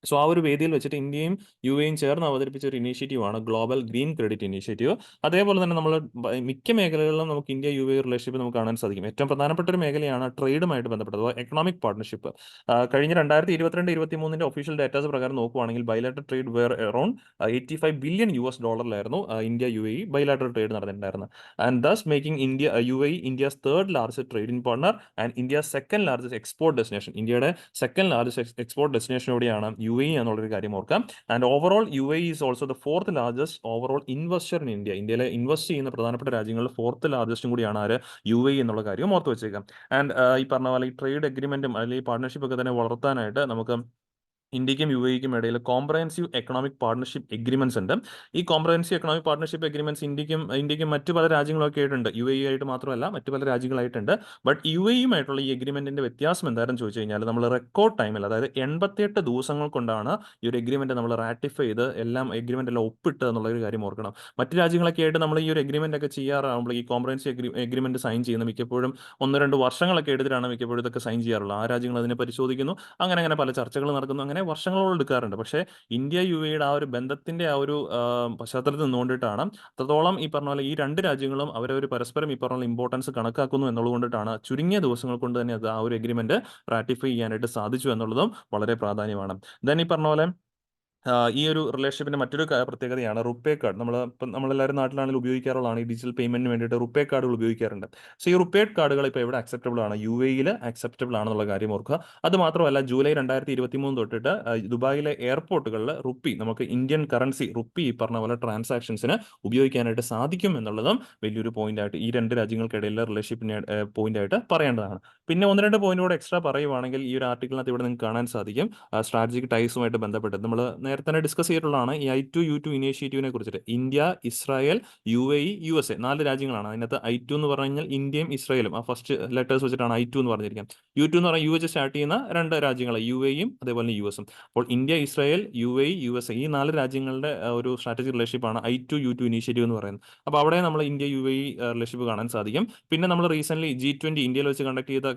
സോ ആ ഒരു വേദിയിൽ വെച്ചിട്ട് ഇന്ത്യയും UAE-യും ചേർന്ന് അവതരിപ്പിച്ച ഒരു ഇനീഷ്യേറ്റീവാണ് ഗ്ലോബൽ ഗ്രീൻ ക്രെഡിറ്റ് ഇനീഷ്യേറ്റീവ്. അതേപോലെ തന്നെ നമ്മൾ മിക്ക മേഖലകളിലും നമുക്ക് India-UAE റിലേഷൻഷിപ്പ് നമുക്ക് കാണാൻ സാധിക്കും. ഏറ്റവും പ്രധാനപ്പെട്ട ഒരു മേഖലയാണ് ട്രേഡുമായിട്ട് ബന്ധപ്പെട്ടത്, എക്കണോമിക് പാർട്ണർഷിപ്പ്. കഴിഞ്ഞ 2022-23 ഒഫീഷ്യൽ ഡേറ്റാസ് പ്രകാരം നോക്കുവാണെങ്കിൽ bilateral trade were around $85 billion India-UAE bilateral trade നടന്നിട്ടുണ്ടായിരുന്നത്. And thus making UAE India's third largest trading partner and India's second largest export destination. ഇന്ത്യയുടെ സെക്കൻഡ് ലാർജസ്റ്റ് എക്സ്പോർട്ട് ഡെസ്റ്റിനേഷൻ കൂടിയാണ് UAE എന്നുള്ളൊരു കാര്യം ഓർക്കാം. And overall UAE is also the 4th largest overall investor in India. ഇന്ത്യയിലെ invest ചെയ്യുന്ന പ്രധാനപ്പെട്ട രാജ്യങ്ങളിൽ 4th ലാർജസ്റ്റും കൂടിയാണ് ആര്, UAE എന്നുള്ള കാര്യം ഓർത്ത് വെച്ചേക്കാം. ആൻഡ് ഈ പറഞ്ഞ പോലെ ഈ ട്രേഡ് അഗ്രിമെന്റും അല്ലെങ്കിൽ പാർട്ണർഷിപ്പ് ഒക്കെ തന്നെ വളർത്താനായിട്ട് നമുക്ക് ഇന്ത്യക്കും UAE-ക്കും ഇടയിൽ കോംപ്രഹെൻസീവ് എക്കണോമിക് പാർട്ണർഷിപ്പ് എഗ്രിമെന്റ്സ് ഉണ്ട്. ഈ കോംപ്രഹെൻസീവ് എക്കണോമിക് പാർട്ണർഷിപ്പ് എഗ്രിമെന്റ്സ് ഇന്ത്യക്കും മറ്റു പല രാജ്യങ്ങളൊക്കെ ആയിട്ടുണ്ട്. UAE ആയിട്ട് മാത്രമല്ല മറ്റു പല രാജ്യങ്ങളായിട്ടുണ്ട്. ബട്ട് UAE-യുമായിട്ടുള്ള ഈ എഗ്രിമെന്റിന്റെ വ്യത്യാസം എന്താണെന്ന് ചോദിച്ചു കഴിഞ്ഞാൽ നമ്മൾ റെക്കോർഡ് ടൈമിൽ, അതായത് 88 ദിവസങ്ങൾ കൊണ്ടാണ് ഈ ഒരു എഗ്രിമെന്റ് നമ്മൾ റാറ്റിഫൈ ചെയ്ത് എഗ്രിമെന്റ് എല്ലാം ഒപ്പിട്ട് എന്നുള്ള ഒരു കാര്യം ഓർക്കണം. മറ്റു രാജ്യങ്ങളൊക്കെ ആയിട്ട് നമ്മൾ ഈ ഒരു എഗ്രിമെന്റ് ഒക്കെ ചെയ്യാറാകുമ്പോൾ ഈ കോംപ്രഹെൻസീവ് എഗ്രിമെന്റ് സൈൻ ചെയ്യുന്ന മിക്കപ്പോഴും 1-2 വർഷങ്ങളൊക്കെ എടുത്തിട്ടാണ് മിക്കപ്പോഴും ഇതൊക്കെ സൈൻ ചെയ്യാറുള്ളത്. ആ രാജ്യങ്ങൾ അതിനെ പരിശോധിക്കുന്നു, അങ്ങനെ പല ചർച്ചകൾ നടക്കുന്നു, അങ്ങനെ വർഷങ്ങളോളം എടുക്കാറുണ്ട്. പക്ഷേ India-UAE-യുടെ ആ ഒരു ബന്ധത്തിന്റെ ആ ഒരു പശ്ചാത്തലത്തിൽ നിന്നുകൊണ്ടിട്ടാണ് അത്രത്തോളം ഈ പറഞ്ഞ പോലെ ഈ രണ്ട് രാജ്യങ്ങളും അവരവർ പരസ്പരം ഈ പറഞ്ഞ ഇമ്പോർട്ടൻസ് കണക്കാക്കുന്നു എന്നുള്ളതുകൊണ്ടിട്ടാണ് ചുരുങ്ങിയ ദിവസങ്ങൾ കൊണ്ട് തന്നെ അത് ആ ഒരു എഗ്രിമെന്റ് റാറ്റിഫൈ ചെയ്യാനായിട്ട് സാധിച്ചു എന്നുള്ളതും വളരെ പ്രാധാന്യമാണ്. ദെൻ ഈ പറഞ്ഞ പോലെ ഈ ഒരു റിലേഷൻഷിപ്പിന്റെ മറ്റൊരു പ്രത്യേകതയാണ് റുപ്പേ കാർഡ്. നമ്മളെല്ലാവരും നാട്ടിലാണെങ്കിൽ ഉപയോഗിക്കാറുള്ളതാണ്. ഈ ഡിജിറ്റൽ പേയ്മെന്റിന് വേണ്ടിയിട്ട് റുപ്പേ കാർഡുകൾ ഉപയോഗിക്കാറുണ്ട്. സോ ഈ റുപ്പേ കാർഡുകൾ ഇപ്പോൾ എവിടെ അക്സെപ്റ്റബിൾ ആണ്, UAE-യിൽ അക്സെപ്റ്റബിൾ ആണെന്നുള്ള കാര്യം ഓർക്കുക. അത് മാത്രമല്ല ജൂലൈ 2023 തൊട്ടിട്ട് ദുബായിലെ എയർപോർട്ടുകളിൽ നമുക്ക് ഇന്ത്യൻ കറൻസി റുപ്പി ഈ പറഞ്ഞ പോലെ ട്രാൻസാക്ഷൻസിന് ഉപയോഗിക്കാനായിട്ട് സാധിക്കും എന്നുള്ളതും വലിയൊരു പോയിന്റായിട്ട് ഈ രണ്ട് രാജ്യങ്ങൾക്കിടയിലെ റിലേഷൻഷിപ്പിന് പോയിന്റായിട്ട് പറയേണ്ടതാണ്. പിന്നെ 1-2 പോയിന്റ് കൂടെ എക്സ്ട്രാ പറയുവാണെങ്കിൽ ഈ ഒരു ആർട്ടിക്കിളിനകത്ത് ഇവിടെ നിങ്ങൾക്ക് കാണാൻ സാധിക്കും സ്ട്രാറ്റജിക് ടൈസുമായിട്ട് ബന്ധപ്പെട്ട് നമ്മൾ നേരത്തെ തന്നെ ഡിസ്കസ് ചെയ്തിട്ടുള്ളതാണ് ഈ I2U2 ഇനീഷ്യേറ്റീവിനെ കുറിച്ചിട്ട്. ഇന്ത്യ, ഇസ്രായേൽ, UAE, USA 4 രാജ്യങ്ങളാണ്. അതിനകത്ത് I2 എന്ന് പറഞ്ഞു കഴിഞ്ഞാൽ ഇന്ത്യയും ഇസ്രായേലും ആ ഫസ്റ്റ് ലെറ്റേഴ്സ് വെച്ചിട്ടാണ് I2 എന്ന് പറഞ്ഞിരിക്കാം. U2 എന്ന് പറഞ്ഞാൽ UH സ്റ്റാർട്ട് ചെയ്യുന്ന 2 രാജ്യങ്ങൾ UAE-യും അതേപോലെ US-ഉം. അപ്പോൾ ഇന്ത്യ, ഇസ്രായേൽ, UAE, USA ഈ 4 രാജ്യങ്ങളുടെ ഒരു സ്ട്രാറ്റജിക് റിലേഷൻഷിപ്പാണ് I2U2 ഇനീഷ്യേറ്റീവ് എന്ന് പറയുന്നത്. അപ്പോൾ അവിടെ നമ്മൾ India-UAE റിലേഷൻഷിപ്പ് കാണാൻ സാധിക്കും. പിന്നെ നമ്മൾ റീസെന്റ് G20 ഇന്ത്യയിൽ വെച്ച്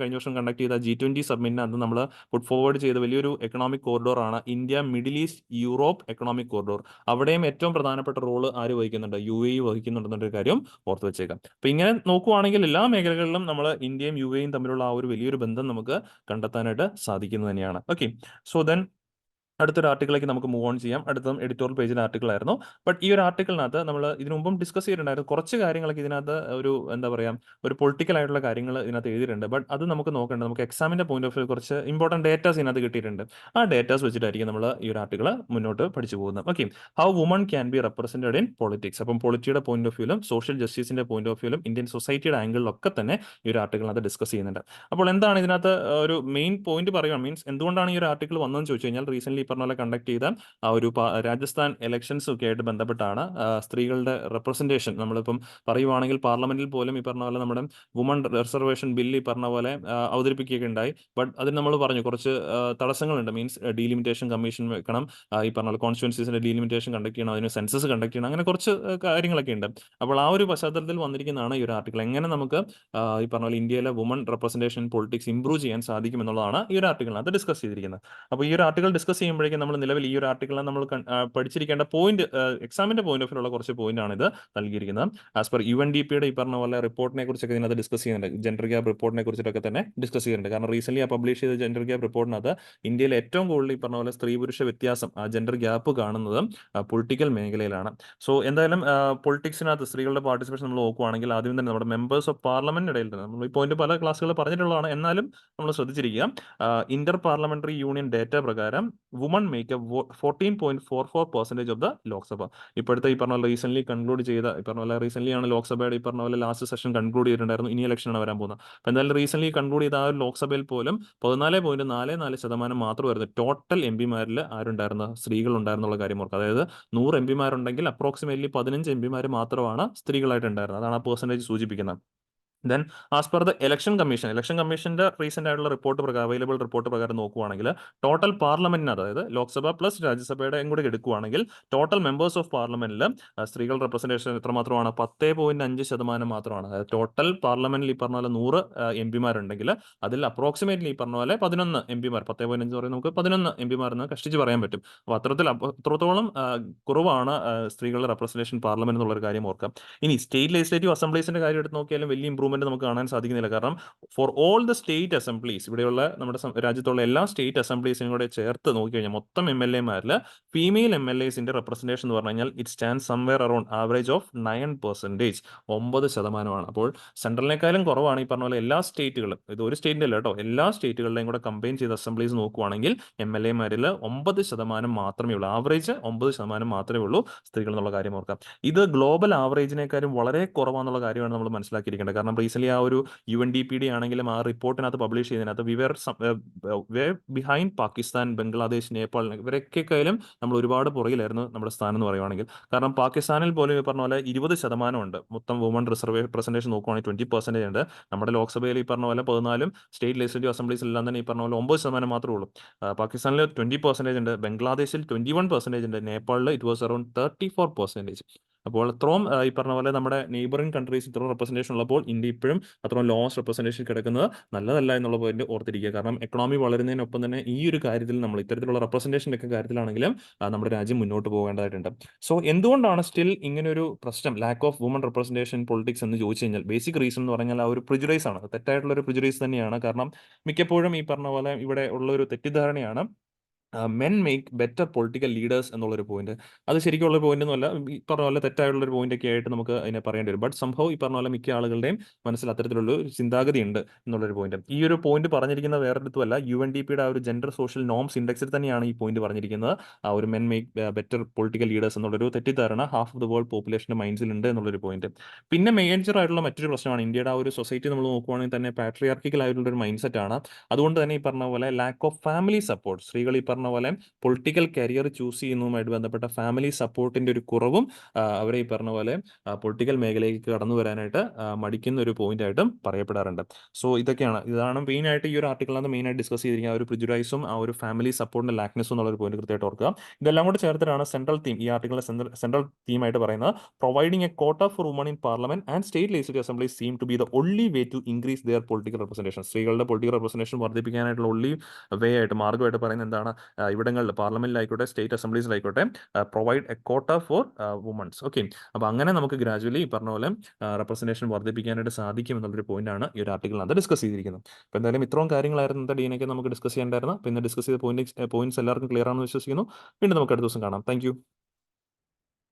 കഴിഞ്ഞ വർഷം കണ്ടക്ട് ചെയ്ത G20 സബ്മിറ്റിന് അന്ന് നമ്മൾ പുട്ട് ഫോർവേഡ് ചെയ്ത വലിയൊരു എക്കണോമിക് കോറിഡോറാണ് India middle east Europe economic corridor. അവിടെയും ഏറ്റവും പ്രധാനപ്പെട്ട റോള് ആര് വഹിക്കുന്നുണ്ട്, UAE വഹിക്കുന്നുണ്ടെന്നൊരു കാര്യം ഓർത്ത് വെച്ചേക്കാം. അപ്പൊ ഇങ്ങനെ നോക്കുവാണെങ്കിൽ എല്ലാ മേഖലകളിലും നമ്മൾ ഇന്ത്യയും UAE-യും തമ്മിലുള്ള ആ ഒരു വലിയൊരു ബന്ധം നമുക്ക് കണ്ടെത്താനായിട്ട് സാധിക്കുന്നത് തന്നെയാണ്. ഓക്കെ, സോ ദെൻ അടുത്തൊരു ആർട്ടിക്കിളിലേക്ക് നമുക്ക് മൂവ് ഓൺ ചെയ്യാം. അടുത്തതും എഡിറ്റോറിയൽ പേജിലെ ആർട്ടിക്കിൾ ആയിരുന്നു. ബട്ട് ഈ ഒരു ആർട്ടിക്കിളിനകത്ത് നമ്മൾ ഇതിനു മുമ്പും ഡിസ്കസ് ചെയ്തിട്ടുണ്ടായിരുന്നു കുറച്ച് കാര്യങ്ങളൊക്കെ ഇതിനകത്ത് എന്താ പറയുക ഒരു പൊളിറ്റിക്കൽ ആയിട്ടുള്ള കാര്യങ്ങൾ ഇതിനകത്ത് എഴുതിയിട്ടുണ്ട്. ബട്ട് അത് നമുക്ക് നോക്കേണ്ടത് നമുക്ക് എക്സാമിന്റെ പോയിന്റ് ഓഫ് വ്യൂ കുറച്ച് ഇമ്പോർട്ടൻറ്റ് ഡേറ്റാസ് ഇതിനകത്ത് കിട്ടിയിട്ടുണ്ട്. ആ ഡേറ്റാസ് വെച്ചിട്ടായിരിക്കും നമ്മൾ ഈ ഒരു ആർട്ടിക്കിൾ മുന്നോട്ട് പഠിച്ചു പോകുന്നത്. Okay, how women can be represented in politics. അപ്പം പൊളിറ്റിയുടെ പോയിന്റ് ഓഫ് വ്യൂലും സോഷ്യൽ ജസ്റ്റിസിന്റെ പോയിന്റ് ഓഫ് വ്യൂലും ഇന്ത്യൻ സൊസൈറ്റിയുടെ ആംഗിളിലൊക്കെ തന്നെ ഈ ഒരു ആർട്ടിക്കിളിനകത്ത് ഡിസ്കസ് ചെയ്യുന്നുണ്ട്. അപ്പോൾ എന്താണ് ഇതിനകത്ത് ഒരു മെയിൻ പോയിന്റ് പറയുക, മീൻസ് എന്തുകൊണ്ടാണ് ഈ ഒരു ആർട്ടിക്കിൾ വന്നതെന്ന് ചോദിച്ചു കഴിഞ്ഞാൽ റീസെന്റ് പറഞ്ഞ പോലെ കണ്ടക്ട് ചെയ്ത ആ ഒരു രാജസ്ഥാൻ ഇലക്ഷൻസും ഒക്കെ ആയിട്ട് ബന്ധപ്പെട്ടാണ് സ്ത്രീകളുടെ റെപ്രസെൻറ്റേഷൻ നമ്മളിപ്പം പറയുവാണെങ്കിൽ പാർലമെന്റിൽ പോലും ഈ പറഞ്ഞ പോലെ നമ്മുടെ വുമൺ റിസർവേഷൻ ബില്ല് ഈ പറഞ്ഞ പോലെ അവതരിപ്പിക്കുകയൊക്കെ ഉണ്ടായി. ബട്ട് അതിന് നമ്മൾ പറഞ്ഞു കുറച്ച് തടസ്സങ്ങളുണ്ട്. മീൻസ് ഡീലിമിറ്റേഷൻ കമ്മീഷൻ വെക്കണം, ഈ പറഞ്ഞ പോലെ കോൺസ്റ്റിറ്റ്യൻസീസിന്റെ ഡീലിമിറ്റേഷൻ കണ്ടക്ട് ചെയ്യണം, അതിന് സെൻസസ് കണ്ടക്ട് ചെയ്യണം, അങ്ങനെ കുറച്ച് കാര്യങ്ങളൊക്കെ ഉണ്ട്. അപ്പോൾ ആ ഒരു പശ്ചാത്തലത്തിൽ വന്നിരിക്കുന്നതാണ് ഈ ഒരു ആർട്ടിക്കിൾ. എങ്ങനെ നമുക്ക് ഈ പറഞ്ഞ പോലെ ഇന്ത്യയിലെ വുമൺ റെപ്രസെൻറ്റേഷൻ പൊളിറ്റിക്സ് ഇംപ്രൂവ് ചെയ്യാൻ സാധിക്കും എന്നുള്ളതാണ് ഈ ഒരു ആർട്ടിക്കിളിനകത്ത് ഡിസ്കസ് ചെയ്തിരിക്കുന്നത്. അപ്പോൾ ഈ ഒരു ആർട്ടിക്കിൾ ഡിസ്കസ് ചെയ്യുമ്പോഴേക്കും നമ്മൾ നിലവിൽ ഈ ഒരു ആർട്ടിക്കിളിൽ നമ്മൾ പഠിച്ചിരിക്കേണ്ട പോയിന്റ്, എക്സാമിന്റെ പോയിന്റ് ഓഫ് ഉള്ള കുറച്ച് പോയിന്റ് ആണ് ഇത് നൽകിയിരിക്കുന്നത്. ആസ് പെർ UNDP ഈ പറഞ്ഞ പോലെ റിപ്പോർട്ടിനെ കുറിച്ചൊക്കെ ഇതിനകത്ത് ഡിസ്കസ് ചെയ്യുന്നുണ്ട്. ജെൻഡർ ഗ്യാപ്പ് റിപ്പോർട്ടിനെ കുറിച്ചിട്ടൊക്കെ തന്നെ ഡിസ്കസ് ചെയ്യുന്നുണ്ട്. കാരണം റീസെന്റ് പബ്ലിഷ് ചെയ്ത ജെൻഡർ ഗ്യാപ്പ് റിപ്പോർട്ടിനകത്ത് ഇന്ത്യയിൽ ഏറ്റവും കൂടുതൽ ഈ പറഞ്ഞ പോലെ സ്ത്രീ പുരുഷ വ്യത്യാസം, ആ ജെൻഡർ ഗ്യാപ്പ് കാണുന്നത് പൊളിറ്റിക്കൽ മേഖലയിലാണ്. സോ എന്തായാലും പൊളിറ്റിക്സിനകത്ത് സ്ത്രീകളുടെ പാർട്ടിസിപ്പേഷൻ നമ്മൾ നോക്കുവാണെങ്കിൽ ആദ്യം തന്നെ നമ്മുടെ മെമ്പേഴ്സ് ഓഫ് പാർലമെന്റ് ഇടയിൽ തന്നെ നമ്മൾ ഈ പോയിന്റ് പല ക്ലാസ്സുകൾ പറഞ്ഞിട്ടുള്ളതാണ്, എന്നാലും നമ്മൾ ശ്രദ്ധിച്ചിരിക്കുക. ഇന്റർ പാർലമെന്ററി യൂണിയൻ ഡേറ്റ പ്രകാരം woman make 14.44% of the Lok Sabha. ഇപ്പോഴത്തെ ഈ പറഞ്ഞ പോലെ റീസെന്റ് കൺക്ലൂഡ് ചെയ്ത ഈ പറഞ്ഞ പോലെ റീസെന്റ് ആണ് ലോക്സഭയുടെ ഈ പറഞ്ഞ പോലെ ലാസ്റ്റ് സെഷൻ കൺക്ലൂഡ് ചെയ്തിട്ടുണ്ടായിരുന്നു. ഇനി ഇലക്ഷനാണ് വരാൻ പോകുന്നത്. അപ്പോൾ എന്തായാലും റീസെന്റ് കൺക്ലൂഡ് ചെയ്ത ആ ഒരു ലോക്സഭയിൽ പോലും 14.44% മാത്രമായിരുന്നു ടോട്ടൽ MP-മാരിൽ ആരുണ്ടായിരുന്ന സ്ത്രീകൾ ഉണ്ടായിരുന്നുള്ള കാര്യം ഓർക്കുക. അതായത് 100 MP-മാരുണ്ടെങ്കിൽ അപ്രോക്സിമേറ്റ്ലി 15 MP-മാർ മാത്രമാണ് സ്ത്രീകളായിട്ടുണ്ടായിരുന്നത്. അതാണ് ആ പെർസെൻറ്റേജ് സൂചിപ്പിക്കുന്നത്. Then as per the election കമ്മീഷന്റെ റീസെന്റ് ആയിട്ടുള്ള റിപ്പോർട്ട് പ്രകാരം, അവൈലബിൾ റിപ്പോർട്ട് പ്രകാരം നോക്കുവാണെങ്കിൽ ടോട്ടൽ പാർലമെന്റിന്, അതായത് ലോക്സഭ പ്ലസ് രാജ്യസഭയുടെ കൂടെ എടുക്കുവാണെങ്കിൽ ടോട്ടൽ മെമ്പേഴ്സ് ഓഫ് പാർലമെന്റിൽ സ്ത്രീകൾ റെപ്രസെന്റേഷൻ എത്രമാത്രമാണ്? 10.5% മാത്രമാണ്. അതായത് ടോട്ടൽ പാർലമെന്റിൽ ഈ പറഞ്ഞ പോലെ 100 MP-മാരുണ്ടെങ്കിൽ അതിൽ അപ്രോക്സിമേറ്റ്ലി ഈ പറഞ്ഞ പോലെ 11 MP-മാർ, 10.5 പറയും, നമുക്ക് 11 MP-മാർ എന്ന് കഷ്ടിച്ച് പറയാൻ പറ്റും. അപ്പോൾ അത്രത്തോളം കുറവാണ് സ്ത്രീകളുടെ റെപ്രസെന്റേഷൻ പാർലമെന്റ് എന്നുള്ളൊരു കാര്യം ഓർക്കാം. ഇനി സ്റ്റേറ്റ് ലെജിസ്ലേറ്റീവ് അസംബ്ലീസിന്റെ കാര്യം എടുത്ത് നോക്കിയാലും വലിയ ഇംപ്രൂവ്മെന്റ് നമുക്ക് കാണാൻ സാധിക്കുന്നില്ല. കാരണം for all the state assemblies, ഇവിടെയുള്ള നമ്മുടെ രാജ്യത്തുള്ള എല്ലാ സ്റ്റേറ്റ് അസംബ്ലീസിനും കൂടെ ചേർത്ത് നോക്കിക്കഴിഞ്ഞാൽ മൊത്തം MLA-മാരിൽ ഫീമെയിൽ MLAസിന്റെ റെപ്രസെന്റേഷൻ എന്ന് പറഞ്ഞു കഴിഞ്ഞാൽ it stand somewhere around average of 9%, 9%. അപ്പോൾ സെൻട്രലിനേക്കാളും കുറവാണ് ഈ പറഞ്ഞ പോലെ എല്ലാ സ്റ്റേറ്റുകളും. ഇത് ഒരു സ്റ്റേറ്റിന്റെ അല്ല കേട്ടോ, എല്ലാ സ്റ്റേറ്റുകളുടെയും കൂടെ കമ്പൈൻ ചെയ്ത അസംബ്ലീസ് നോക്കുവാണെങ്കിൽ MLA-മാരിൽ 9% മാത്രമേ ഉള്ളൂ. ആവറേജ് 9% മാത്രമേ ഉള്ളൂ സ്ത്രീകൾ എന്നുള്ള കാര്യം ഓർക്കാം. ഇത് ഗ്ലോബൽ ആവറേജിനേക്കാളും വളരെ കുറവാന്നുള്ള കാര്യമാണ് നമ്മൾ മനസ്സിലാക്കിയിരിക്കേണ്ടത്. കാരണം റീസെന്റ് ആ ഒരു UNDP ആണെങ്കിലും ആ റിപ്പോർട്ടിനകത്ത് പബ്ലിഷ് ചെയ്തതിനകത്ത് we were behind Pakistan, Bangladesh, Nepal, ഇവരൊക്കെക്കാളും നമ്മൾ ഒരുപാട് പുറകിലായിരുന്നു നമ്മുടെ സ്ഥാനം എന്ന് പറയുവാണെങ്കിൽ. കാരണം പാകിസ്ഥാനിൽ പോലും ഈ പറഞ്ഞ പോലെ 20% ഉണ്ട്. മൊത്തം വുമൺ റിപ്രസെന്റേഷൻ നോക്കുവാണെങ്കിൽ 20% ഉണ്ട്. നമ്മുടെ ലോക്സഭയിൽ ഈ പറഞ്ഞ പോലെ 14 സ്റ്റേറ്റ് ലെജിസ്ലേറ്റീവ് അസംബ്ലീസ് എല്ലാം തന്നെ ഈ പറഞ്ഞ പോലെ 9% മാത്രമേ ഉള്ളൂ. പാകിസ്ഥാനിൽ 20% ഉണ്ട്, ബംഗ്ലാദേശിൽ 21% ഉണ്ട്, നേപ്പാളിൽ ഇറ്റ് വാസ് അറൌണ്ട് 34%. അപ്പോൾ അത്രയും ഈ പറഞ്ഞ പോലെ നമ്മുടെ നെയ്ബറിംഗ് കൺട്രീസ് ഇത്രയും റെപ്രസെന്റേഷൻ ഉള്ളപ്പോൾ ഇന്ത്യ ഇപ്പോഴും അത്രയും ലോസ് റെപ്രസെന്റേഷൻ കിടക്കുന്നത് നല്ലതല്ല എന്നുള്ള പോയിന്റ് ഓർത്തിരിക്കുക. കാരണം എക്കണോമി വളരുന്നതിനൊപ്പം തന്നെ ഈ ഒരു കാര്യത്തിൽ നമ്മൾ ഇത്തരത്തിലുള്ള റെപ്രസെന്റേഷൻ്റെ ഒക്കെ കാര്യത്തിലാണെങ്കിലും നമ്മുടെ രാജ്യം മുന്നോട്ട് പോകേണ്ടതായിട്ടുണ്ട്. സോ എന്തുകൊണ്ടാണ് സ്റ്റിൽ ഇങ്ങനെ ഒരു പ്രശ്നം, lack of woman representation politics എന്ന് ചോദിച്ചു കഴിഞ്ഞാൽ ബേസിക് റീസൺ എന്ന് പറഞ്ഞാൽ ആ ഒരു പ്രിജുഡൈസ് ആണ്, തെറ്റായിട്ടുള്ള ഒരു പ്രിജുഡൈസ് തന്നെയാണ്. കാരണം മിക്കപ്പോഴും ഈ പറഞ്ഞ പോലെ ഇവിടെ ഉള്ള ഒരു തെറ്റിദ്ധാരണയാണ് men make better political leaders എന്നുള്ളൊരു പോയിന്റ്. അത് ശരിക്കുള്ള പോയിന്റ് ഒന്നുമല്ല, ഈ പറഞ്ഞ പോലെ തെറ്റായിട്ടുള്ളൊരു പോയിന്റ് ഒക്കെ ആയിട്ട് നമുക്ക് അതിനെ പറയേണ്ടി വരും. ബട്ട് സംഭവം ഈ പറഞ്ഞ പോലെ മിക്ക ആളുകളുടെയും മനസ്സിൽ അത്തരത്തിലുള്ള ഒരു ചിന്താഗതി ഉണ്ട് എന്നുള്ളൊരു പോയിന്റ്. ഈ ഒരു പോയിന്റ് പറഞ്ഞിരിക്കുന്ന വേറൊരിടത്തുമല്ല, UNDP ആ ഒരു ജെൻഡർ സോഷ്യൽ നോംസ് ഇൻഡെക്സിൽ തന്നെയാണ് ഈ പോയിന്റ് പറഞ്ഞിരിക്കുന്നത്. ആ ഒരു men make better political leaders എന്നുള്ളൊരു തെറ്റിദ്ധാരണ ഹാഫ് ഓഫ് ദ വേൾഡ് പോപ്പുലേഷന്റെ മൈൻഡ്സിൽ ഉണ്ട് എന്നുള്ളൊരു പോയിന്റ്. പിന്നെ മേജർ ആയിട്ടുള്ള മറ്റൊരു പ്രശ്നമാണ് ഇന്ത്യയുടെ ആ ഒരു സൊസൈറ്റി നമ്മൾ നോക്കുവാണെങ്കിൽ തന്നെ പാട്രിയാർക്കിക്കൽ ആയിട്ടുള്ള ഒരു മൈൻഡ് സെറ്റ് ആണ്. അതുകൊണ്ട് തന്നെ ഈ പറഞ്ഞ പോലെ ലാക്ക് ഓഫ് ഫാമിലി സപ്പോർട്ട്, സ്ത്രീകൾ ഈ പറഞ്ഞ പോലെ പൊളിറ്റിക്കൽ കരിയർ ചൂസ് ചെയ്യുന്നതുമായിട്ട് ബന്ധപ്പെട്ട ഫാമിലി സപ്പോർട്ടിന്റെ ഒരു കുറവും അവരെ ഈ പറഞ്ഞ പോലെ പൊളിറ്റിക്കൽ മേഖലയിലേക്ക് കടന്നു വരാനായിട്ട് മടിക്കുന്ന ഒരു പോയിന്റ് ആയിട്ടും പറയപ്പെടാറുണ്ട്. സോ ഇതാണ് മെയിൻ ആയിട്ട് ഈ ഒരു ആർട്ടിക്കിളിനകത്ത് മെയിൻ ആയിട്ട് ഡിസ്കസ് ചെയ്തിരിക്കുക. ആ ഒരു പ്രിജുഡൈസും ആ ഒരു ഫാമിലി സപ്പോർട്ടിന്റെ ലാക്നെസ്സും എന്നുള്ള ഒരു പോയിന്റ് കൃത്യമായിട്ട് ഓർക്കുക. ഇതെല്ലാം കൂടെ ചേർത്തിട്ടാണ് സെൻട്രൽ തീം, ഈ ആർട്ടിക്കിളിലെ സെൻട്രൽ തീമായിട്ട് പറയുന്നത് providing a quota for woman in parliament and state legislative assemblies seem to be the only way to increase their political representation. സ്ത്രീകളുടെ പൊളിറ്റിക്കൽ റെപ്രസെന്റേഷൻ വർദ്ധിപ്പിക്കാനായിട്ടുള്ള ഒൺലി വേ ആയിട്ട്, മാർഗമായിട്ട് പറയുന്നത് എന്താണ്? ഇവിടങ്ങളിൽ പാർലമെന്റിലായിക്കോട്ടെ സ്റ്റേറ്റ് അസംബ്ലീസിലായിക്കോട്ടെ provide a quota for womens. Okay, അപ്പോൾ അങ്ങനെ നമുക്ക് ഗ്രാജുവലി ഈ പറഞ്ഞ പോലെ റെപ്രസെന്റേഷൻ വർദ്ധിപ്പിക്കാനായിട്ട് സാധിക്കും എന്നുള്ളൊരു പോയിന്റാണ് ഈ ഒരു ആർട്ടിക്കിളിനകത്ത് ഡിസ്കസ് ചെയ്തിരിക്കുന്നത്. അപ്പോൾ എന്തായാലും ഇത്രയും കാര്യങ്ങളായിരുന്നു ഇന്നത്തെ ഡീനൊക്കെ നമുക്ക് ഡിസ്കസ് ചെയ്യേണ്ടായിരുന്നു. പിന്നെ ഡിസ്കസ് ചെയ്ത പോയിന്റ്സ് എല്ലാവർക്കും ക്ലിയർ ആണെന്ന് വിശ്വസിക്കുന്നു. വീണ്ടും നമുക്ക് അടുത്ത ദിവസം കാണാം. താങ്ക്